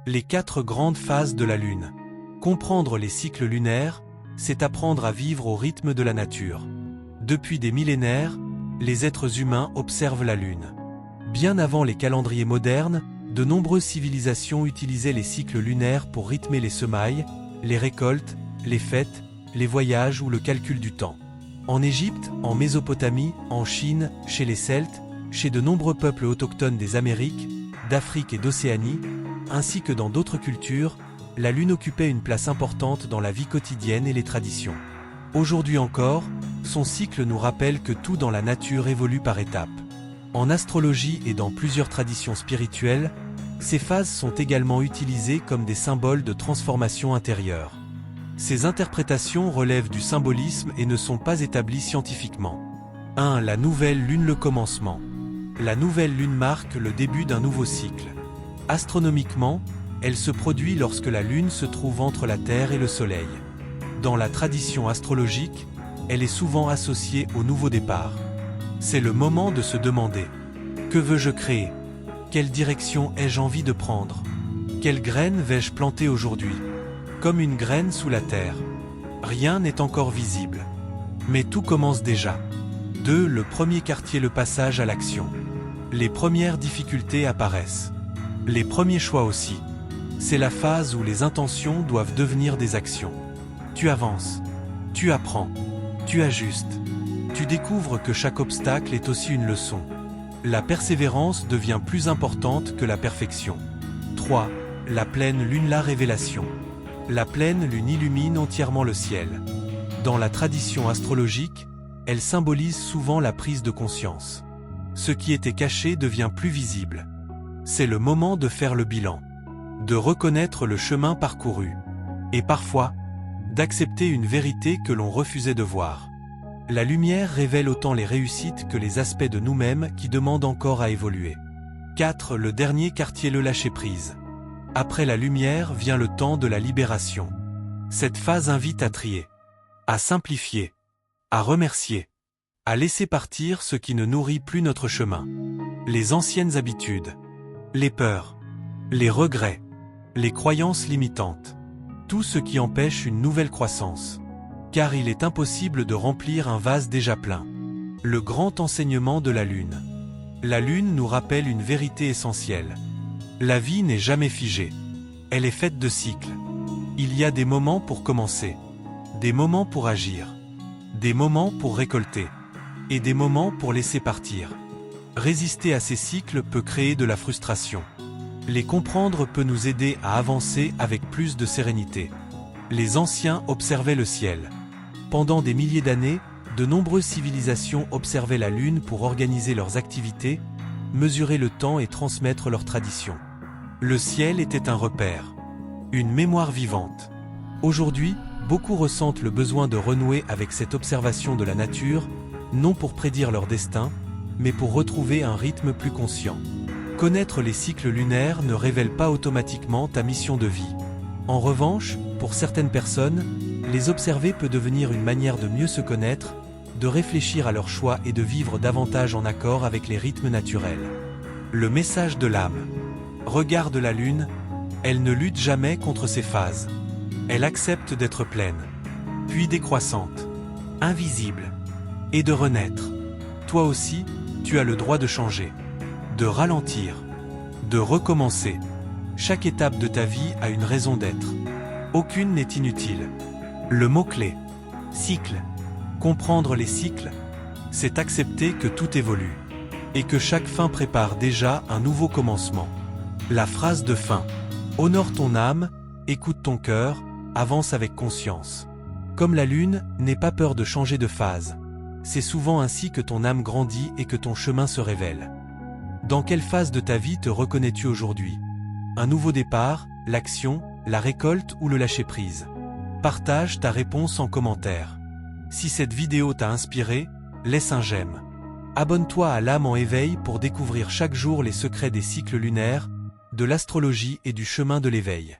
Les 4 grandes phases de la Lune. Comprendre les cycles lunaires, c'est apprendre à vivre au rythme de la nature. Depuis des millénaires, les êtres humains observent la Lune. Bien avant les calendriers modernes, de nombreuses civilisations utilisaient les cycles lunaires pour rythmer les semailles, les récoltes, les fêtes, les voyages ou le calcul du temps. En Égypte, en Mésopotamie, en Chine, chez les Celtes, chez de nombreux peuples autochtones des Amériques, d'Afrique et d'Océanie, ainsi que dans d'autres cultures, la Lune occupait une place importante dans la vie quotidienne et les traditions. Aujourd'hui encore, son cycle nous rappelle que tout dans la nature évolue par étapes. En astrologie et dans plusieurs traditions spirituelles, ces phases sont également utilisées comme des symboles de transformation intérieure. Ces interprétations relèvent du symbolisme et ne sont pas établies scientifiquement. 1. La nouvelle lune, le commencement. La nouvelle lune marque le début d'un nouveau cycle. Astronomiquement, elle se produit lorsque la Lune se trouve entre la Terre et le Soleil. Dans la tradition astrologique, elle est souvent associée au nouveau départ. C'est le moment de se demander « Que veux-je créer ? Quelle direction ai-je envie de prendre ? Quelle graine vais-je planter aujourd'hui ?» Comme une graine sous la terre. Rien n'est encore visible. Mais tout commence déjà. 2. Le premier quartier, le passage à l'action. Les premières difficultés apparaissent. Les premiers choix aussi. C'est la phase où les intentions doivent devenir des actions. Tu avances. Tu apprends. Tu ajustes. Tu découvres que chaque obstacle est aussi une leçon. La persévérance devient plus importante que la perfection. 3. La pleine lune, la révélation. La pleine lune illumine entièrement le ciel. Dans la tradition astrologique, elle symbolise souvent la prise de conscience. Ce qui était caché devient plus visible. C'est le moment de faire le bilan, de reconnaître le chemin parcouru, et parfois, d'accepter une vérité que l'on refusait de voir. La lumière révèle autant les réussites que les aspects de nous-mêmes qui demandent encore à évoluer. 4. Le dernier quartier, le lâcher-prise. Après la lumière vient le temps de la libération. Cette phase invite à trier, à simplifier, à remercier, à laisser partir ce qui ne nourrit plus notre chemin. Les anciennes habitudes, les peurs, les regrets, les croyances limitantes, tout ce qui empêche une nouvelle croissance. Car il est impossible de remplir un vase déjà plein. Le grand enseignement de la Lune. La Lune nous rappelle une vérité essentielle. La vie n'est jamais figée. Elle est faite de cycles. Il y a des moments pour commencer, des moments pour agir, des moments pour récolter, et des moments pour laisser partir. Résister à ces cycles peut créer de la frustration. Les comprendre peut nous aider à avancer avec plus de sérénité. Les anciens observaient le ciel. Pendant des milliers d'années, de nombreuses civilisations observaient la Lune pour organiser leurs activités, mesurer le temps et transmettre leurs traditions. Le ciel était un repère, une mémoire vivante. Aujourd'hui, beaucoup ressentent le besoin de renouer avec cette observation de la nature, non pour prédire leur destin, mais pour retrouver un rythme plus conscient. Connaître les cycles lunaires ne révèle pas automatiquement ta mission de vie. En revanche, pour certaines personnes, les observer peut devenir une manière de mieux se connaître, de réfléchir à leurs choix et de vivre davantage en accord avec les rythmes naturels. Le message de l'âme. Regarde la Lune, elle ne lutte jamais contre ses phases. Elle accepte d'être pleine, puis décroissante, invisible, et de renaître. Toi aussi, tu as le droit de changer, de ralentir, de recommencer. Chaque étape de ta vie a une raison d'être. Aucune n'est inutile. Le mot-clé, cycle. Comprendre les cycles, c'est accepter que tout évolue, et que chaque fin prépare déjà un nouveau commencement. La phrase de fin. Honore ton âme, écoute ton cœur, avance avec conscience. Comme la Lune, n'aie pas peur de changer de phase. C'est souvent ainsi que ton âme grandit et que ton chemin se révèle. Dans quelle phase de ta vie te reconnais-tu aujourd'hui ? Un nouveau départ, l'action, la récolte ou le lâcher-prise ? Partage ta réponse en commentaire. Si cette vidéo t'a inspiré, laisse un j'aime. Abonne-toi à l'âme en éveil pour découvrir chaque jour les secrets des cycles lunaires, de l'astrologie et du chemin de l'éveil.